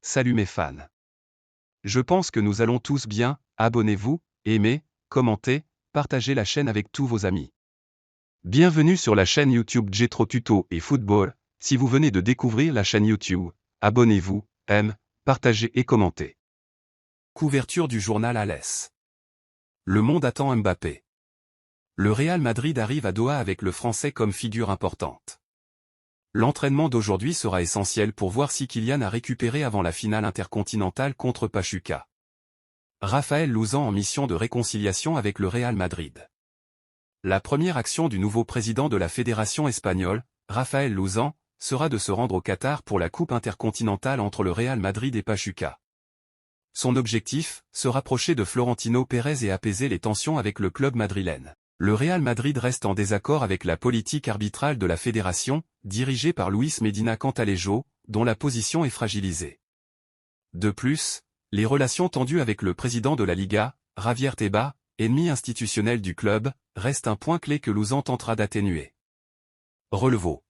salut mes fans. Je pense que nous allons tous bien, abonnez-vous, aimez, commentez, partagez la chaîne avec tous vos amis. Bienvenue sur la chaîne YouTube Jetro Tuto et Football. Si vous venez de découvrir la chaîne YouTube, abonnez-vous, aimez, partagez et commentez. Couverture du journal AS. Le monde attend Mbappé. Le Real Madrid arrive à Doha avec le Français comme figure importante. L'entraînement d'aujourd'hui sera essentiel pour voir si Kylian a récupéré avant la finale intercontinentale contre Pachuca. Raphaël Luzán en mission de réconciliation avec le Real Madrid. La première action du nouveau président de la fédération espagnole, Raphaël Luzán, sera de se rendre au Qatar pour la Coupe intercontinentale entre le Real Madrid et Pachuca. Son objectif, se rapprocher de Florentino Pérez et apaiser les tensions avec le club madrilène. Le Real Madrid reste en désaccord avec la politique arbitrale de la fédération, dirigée par Luis Medina Cantalejo, dont la position est fragilisée. De plus, les relations tendues avec le président de la Liga, Javier Tebas, ennemi institutionnel du club, restent un point clé que Luzán tentera d'atténuer. Relevo.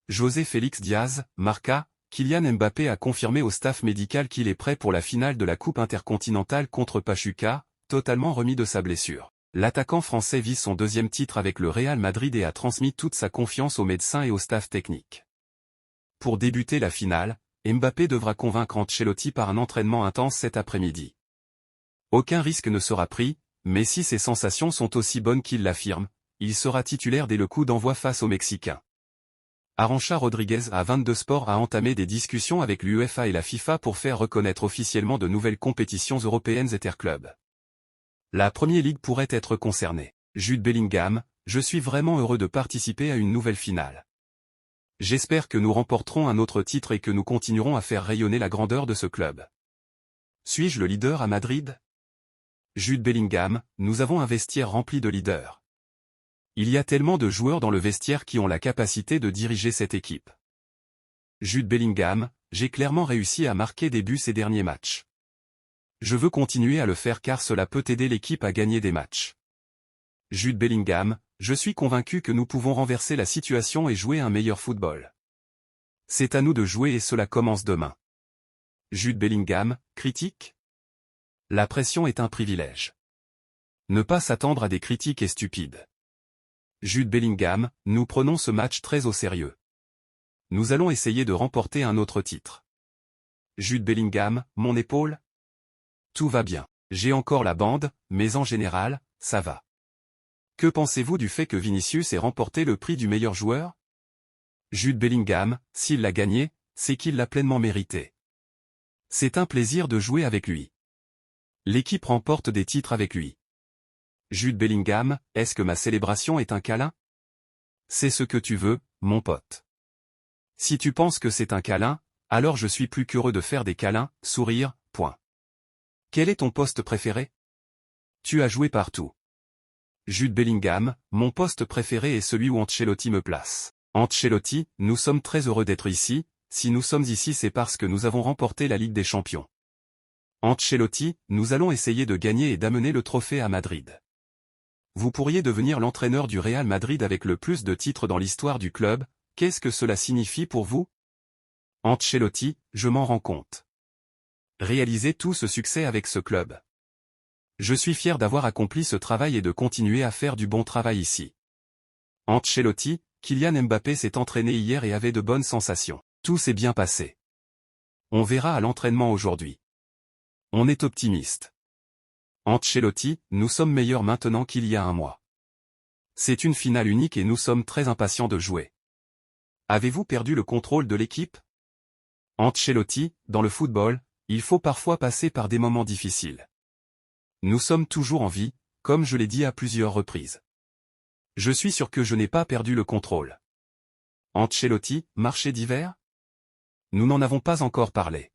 José Félix Diaz, Marca, Kylian Mbappé a confirmé au staff médical qu'il est prêt pour la finale de la Coupe intercontinentale contre Pachuca, totalement remis de sa blessure. L'attaquant français vise son deuxième titre avec le Real Madrid et a transmis toute sa confiance aux médecins et au staff technique. Pour débuter la finale, Mbappé devra convaincre Ancelotti par un entraînement intense cet après-midi. Aucun risque ne sera pris, mais si ses sensations sont aussi bonnes qu'il l'affirme, il sera titulaire dès le coup d'envoi face aux Mexicains. Arantxa Rodriguez à 22 Sport a entamé des discussions avec l'UEFA et la FIFA pour faire reconnaître officiellement de nouvelles compétitions européennes interclubs. La Premier League pourrait être concernée. Jude Bellingham, je suis vraiment heureux de participer à une nouvelle finale. J'espère que nous remporterons un autre titre et que nous continuerons à faire rayonner la grandeur de ce club. Suis-je le leader à Madrid? Jude Bellingham, nous avons un vestiaire rempli de leaders. Il y a tellement de joueurs dans le vestiaire qui ont la capacité de diriger cette équipe. Jude Bellingham, j'ai clairement réussi à marquer des buts ces derniers matchs. Je veux continuer à le faire car cela peut aider l'équipe à gagner des matchs. Jude Bellingham, je suis convaincu que nous pouvons renverser la situation et jouer un meilleur football. C'est à nous de jouer et cela commence demain. Jude Bellingham, critique? La pression est un privilège. Ne pas s'attendre à des critiques est stupide. Jude Bellingham, nous prenons ce match très au sérieux. Nous allons essayer de remporter un autre titre. Jude Bellingham, mon épaule? Tout va bien. J'ai encore la bande, mais en général, ça va. Que pensez-vous du fait que Vinicius ait remporté le prix du meilleur joueur? Jude Bellingham, s'il l'a gagné, c'est qu'il l'a pleinement mérité. C'est un plaisir de jouer avec lui. L'équipe remporte des titres avec lui. Jude Bellingham, est-ce que ma célébration est un câlin? C'est ce que tu veux, mon pote. Si tu penses que c'est un câlin, alors je suis plus qu'heureux de faire des câlins, sourire, point. Quel est ton poste préféré? Tu as joué partout. Jude Bellingham, mon poste préféré est celui où Ancelotti me place. Ancelotti, nous sommes très heureux d'être ici, si nous sommes ici c'est parce que nous avons remporté la Ligue des Champions. Ancelotti, nous allons essayer de gagner et d'amener le trophée à Madrid. Vous pourriez devenir l'entraîneur du Real Madrid avec le plus de titres dans l'histoire du club, qu'est-ce que cela signifie pour vous? Ancelotti, je m'en rends compte. Réaliser tout ce succès avec ce club. Je suis fier d'avoir accompli ce travail et de continuer à faire du bon travail ici. Ancelotti, Kylian Mbappé s'est entraîné hier et avait de bonnes sensations. Tout s'est bien passé. On verra à l'entraînement aujourd'hui. On est optimiste. Ancelotti, nous sommes meilleurs maintenant qu'il y a un mois. C'est une finale unique et nous sommes très impatients de jouer. Avez-vous perdu le contrôle de l'équipe? Ancelotti, dans le football, il faut parfois passer par des moments difficiles. Nous sommes toujours en vie, comme je l'ai dit à plusieurs reprises. Je suis sûr que je n'ai pas perdu le contrôle. Ancelotti, marché d'hiver? Nous n'en avons pas encore parlé.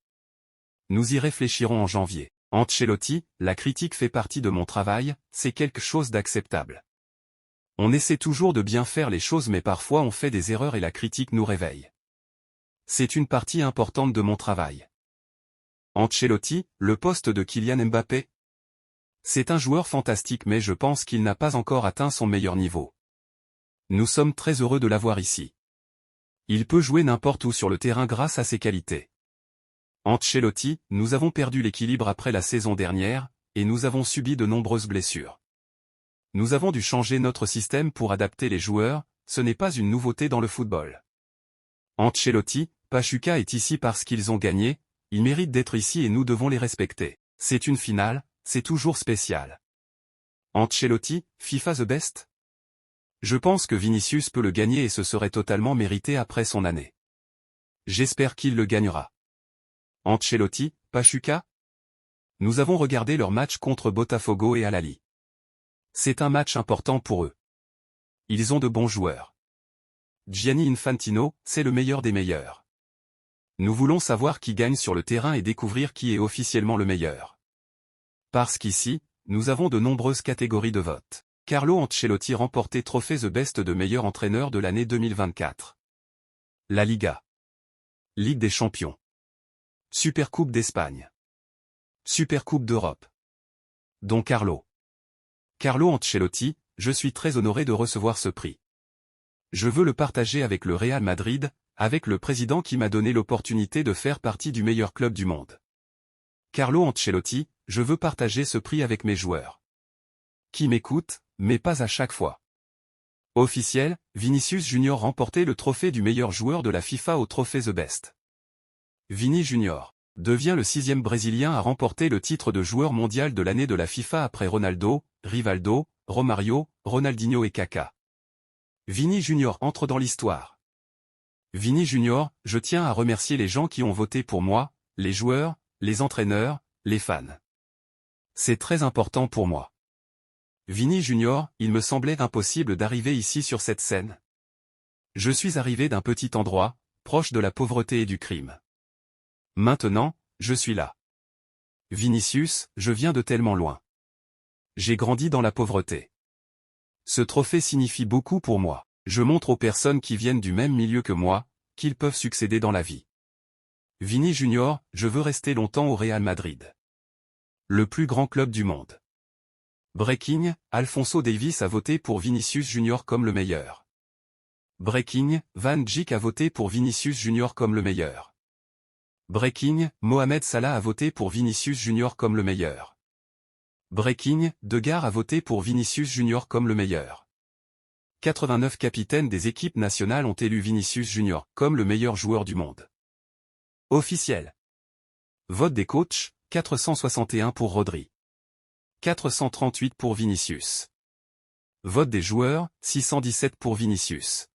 Nous y réfléchirons en janvier. Ancelotti, la critique fait partie de mon travail, c'est quelque chose d'acceptable. On essaie toujours de bien faire les choses mais parfois on fait des erreurs et la critique nous réveille. C'est une partie importante de mon travail. Ancelotti, le poste de Kylian Mbappé? C'est un joueur fantastique mais je pense qu'il n'a pas encore atteint son meilleur niveau. Nous sommes très heureux de l'avoir ici. Il peut jouer n'importe où sur le terrain grâce à ses qualités. Ancelotti, nous avons perdu l'équilibre après la saison dernière, et nous avons subi de nombreuses blessures. Nous avons dû changer notre système pour adapter les joueurs, ce n'est pas une nouveauté dans le football. Ancelotti, Pachuca est ici parce qu'ils ont gagné, ils méritent d'être ici et nous devons les respecter. C'est une finale, c'est toujours spécial. Ancelotti, FIFA the best? Je pense que Vinicius peut le gagner et ce serait totalement mérité après son année. J'espère qu'il le gagnera. Ancelotti, Pachuca? Nous avons regardé leur match contre Botafogo et Al-Ahly. C'est un match important pour eux. Ils ont de bons joueurs. Gianni Infantino, c'est le meilleur des meilleurs. Nous voulons savoir qui gagne sur le terrain et découvrir qui est officiellement le meilleur. Parce qu'ici, nous avons de nombreuses catégories de vote. Carlo Ancelotti remporté trophée The Best de meilleur entraîneur de l'année 2024. La Liga. Ligue des Champions. Supercoupe d'Espagne. Supercoupe d'Europe. Don Carlo. Carlo Ancelotti, je suis très honoré de recevoir ce prix. Je veux le partager avec le Real Madrid, avec le président qui m'a donné l'opportunité de faire partie du meilleur club du monde. Carlo Ancelotti, je veux partager ce prix avec mes joueurs. Qui m'écoutent, mais pas à chaque fois. Officiel, Vinicius Junior remporté le trophée du meilleur joueur de la FIFA au trophée The Best. Vini Junior devient le 6e Brésilien à remporter le titre de joueur mondial de l'année de la FIFA après Ronaldo, Rivaldo, Romario, Ronaldinho et Kaká. Vini Junior entre dans l'histoire. Vini Junior, je tiens à remercier les gens qui ont voté pour moi, les joueurs, les entraîneurs, les fans. C'est très important pour moi. Vini Junior, il me semblait impossible d'arriver ici sur cette scène. Je suis arrivé d'un petit endroit, proche de la pauvreté et du crime. Maintenant, je suis là. Vinicius, je viens de tellement loin. J'ai grandi dans la pauvreté. Ce trophée signifie beaucoup pour moi. Je montre aux personnes qui viennent du même milieu que moi, qu'ils peuvent succéder dans la vie. Vini Junior, je veux rester longtemps au Real Madrid. Le plus grand club du monde. Breaking, Alphonso Davies a voté pour Vinicius Junior comme le meilleur. Breaking, Van Dijk a voté pour Vinicius Junior comme le meilleur. Breaking, Mohamed Salah a voté pour Vinicius Junior comme le meilleur. Breaking, Degar a voté pour Vinicius Junior comme le meilleur. 89 capitaines des équipes nationales ont élu Vinicius Junior comme le meilleur joueur du monde. Officiel. Vote des coachs, 461 pour Rodri. 438 pour Vinicius. Vote des joueurs, 617 pour Vinicius.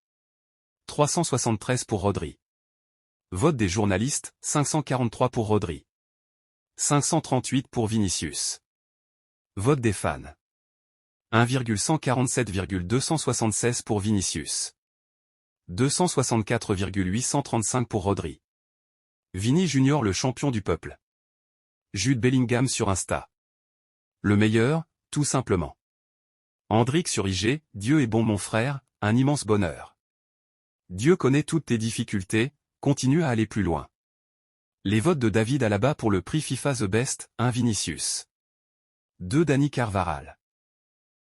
373 pour Rodri. Vote des journalistes, 543 pour Rodri. 538 pour Vinicius. Vote des fans. 1,147,276 pour Vinicius. 264,835 pour Rodri. Vini Junior le champion du peuple. Jude Bellingham sur Insta. Le meilleur, tout simplement. Andrick sur IG, Dieu est bon mon frère, un immense bonheur. Dieu connaît toutes tes difficultés, continue à aller plus loin. Les votes de David Alaba pour le prix FIFA The Best, 1 Vinicius. 2 Dani Carvajal.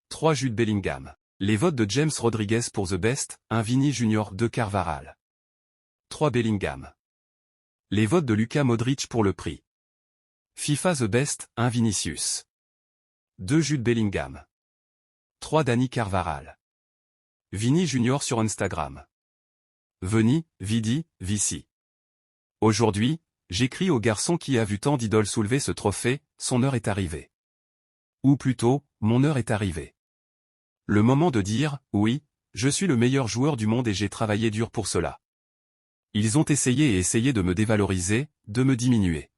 3 Jude Bellingham. Les votes de James Rodriguez pour The Best, 1 Vini Junior 2 Carvajal. 3 Bellingham. Les votes de Luka Modric pour le prix FIFA The Best, 1 Vinicius. 2 Jude Bellingham. 3 Dani Carvajal. Vini Junior sur Instagram. Veni, Vidi, Vici. Aujourd'hui, j'écris au garçon qui a vu tant d'idoles soulever ce trophée, son heure est arrivée. Ou plutôt, mon heure est arrivée. Le moment de dire, oui, je suis le meilleur joueur du monde et j'ai travaillé dur pour cela. Ils ont essayé et essayé de me dévaloriser, de me diminuer.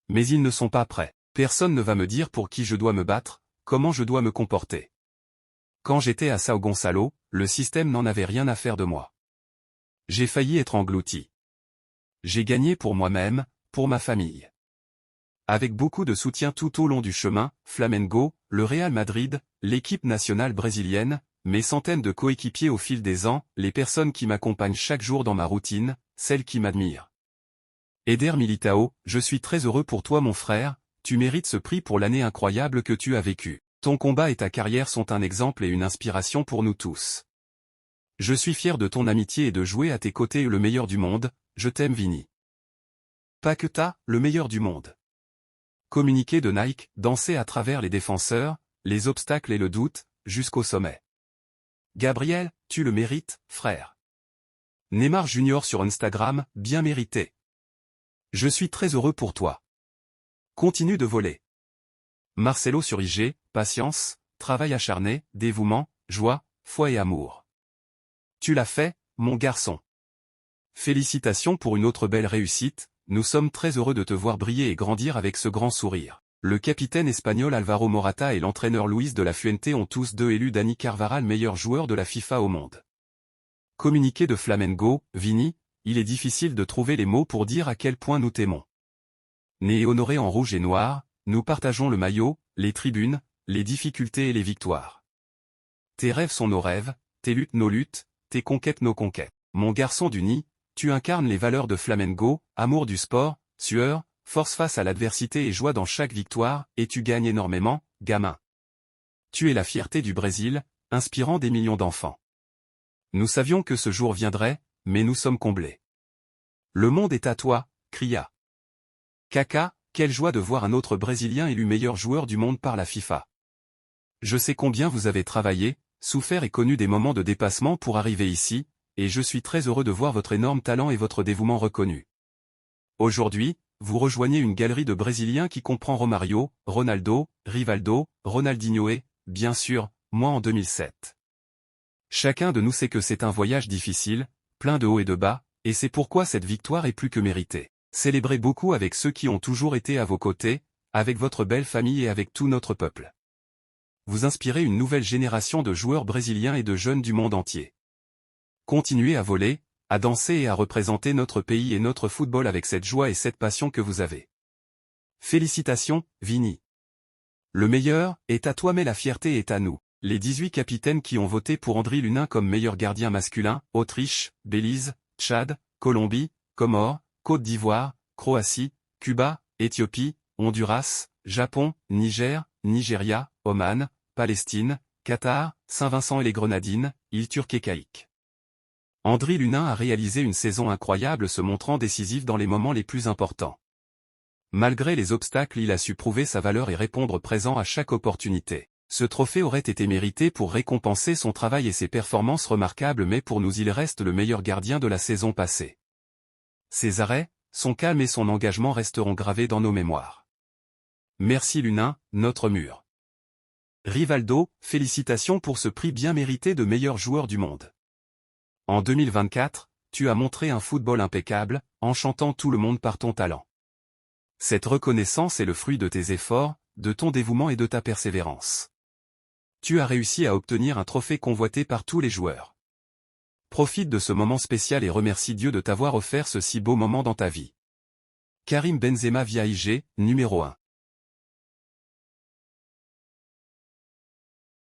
Mais ils ne sont pas prêts. Personne ne va me dire pour qui je dois me battre, comment je dois me comporter. Quand j'étais à São Gonçalo, le système n'en avait rien à faire de moi. J'ai failli être englouti. J'ai gagné pour moi-même, pour ma famille. Avec beaucoup de soutien tout au long du chemin, Flamengo, le Real Madrid, l'équipe nationale brésilienne, mes centaines de coéquipiers au fil des ans, les personnes qui m'accompagnent chaque jour dans ma routine, celles qui m'admirent. Eder Militao, je suis très heureux pour toi mon frère, tu mérites ce prix pour l'année incroyable que tu as vécue. Ton combat et ta carrière sont un exemple et une inspiration pour nous tous. Je suis fier de ton amitié et de jouer à tes côtés le meilleur du monde, je t'aime Vini. Paquetá, le meilleur du monde. Communiqué de Nike, danser à travers les défenseurs, les obstacles et le doute, jusqu'au sommet. Gabriel, tu le mérites, frère. Neymar Junior sur Instagram, bien mérité. Je suis très heureux pour toi. Continue de voler. Marcelo sur IG, patience, travail acharné, dévouement, joie, foi et amour. Tu l'as fait, mon garçon. Félicitations pour une autre belle réussite, nous sommes très heureux de te voir briller et grandir avec ce grand sourire. Le capitaine espagnol Alvaro Morata et l'entraîneur Luis de la Fuente ont tous deux élu Dani Carvajal meilleur joueur de la FIFA au monde. Communiqué de Flamengo, Vini, il est difficile de trouver les mots pour dire à quel point nous t'aimons. Né et honoré en rouge et noir, nous partageons le maillot, les tribunes, les difficultés et les victoires. Tes rêves sont nos rêves, tes luttes nos luttes, tes conquêtes nos conquêtes. Mon garçon du nid, tu incarnes les valeurs de Flamengo, amour du sport, sueur, force face à l'adversité et joie dans chaque victoire, et tu gagnes énormément, gamin. Tu es la fierté du Brésil, inspirant des millions d'enfants. Nous savions que ce jour viendrait, mais nous sommes comblés. Le monde est à toi, cria Kaká, quelle joie de voir un autre Brésilien élu meilleur joueur du monde par la FIFA. Je sais combien vous avez travaillé, souffert et connu des moments de dépassement pour arriver ici, et je suis très heureux de voir votre énorme talent et votre dévouement reconnu. Aujourd'hui, vous rejoignez une galerie de Brésiliens qui comprend Romario, Ronaldo, Rivaldo, Ronaldinho et, bien sûr, moi en 2007. Chacun de nous sait que c'est un voyage difficile, plein de hauts et de bas, et c'est pourquoi cette victoire est plus que méritée. Célébrez beaucoup avec ceux qui ont toujours été à vos côtés, avec votre belle famille et avec tout notre peuple. Vous inspirez une nouvelle génération de joueurs brésiliens et de jeunes du monde entier. Continuez à voler, à danser et à représenter notre pays et notre football avec cette joie et cette passion que vous avez. Félicitations, Vini. Le meilleur est à toi mais la fierté est à nous. Les 18 capitaines qui ont voté pour Andry Lunin comme meilleur gardien masculin, Autriche, Belize, Tchad, Colombie, Comores, Côte d'Ivoire, Croatie, Cuba, Éthiopie, Honduras, Japon, Niger, Nigeria, Oman, Palestine, Qatar, Saint-Vincent et les Grenadines, îles turques et caïques. Andry Lunin a réalisé une saison incroyable se montrant décisif dans les moments les plus importants. Malgré les obstacles, il a su prouver sa valeur et répondre présent à chaque opportunité. Ce trophée aurait été mérité pour récompenser son travail et ses performances remarquables mais pour nous il reste le meilleur gardien de la saison passée. Ses arrêts, son calme et son engagement resteront gravés dans nos mémoires. Merci Lunin, notre mur. Rivaldo, félicitations pour ce prix bien mérité de meilleur joueur du monde. En 2024, tu as montré un football impeccable, enchantant tout le monde par ton talent. Cette reconnaissance est le fruit de tes efforts, de ton dévouement et de ta persévérance. Tu as réussi à obtenir un trophée convoité par tous les joueurs. Profite de ce moment spécial et remercie Dieu de t'avoir offert ce si beau moment dans ta vie. Karim Benzema via IG, numéro 1.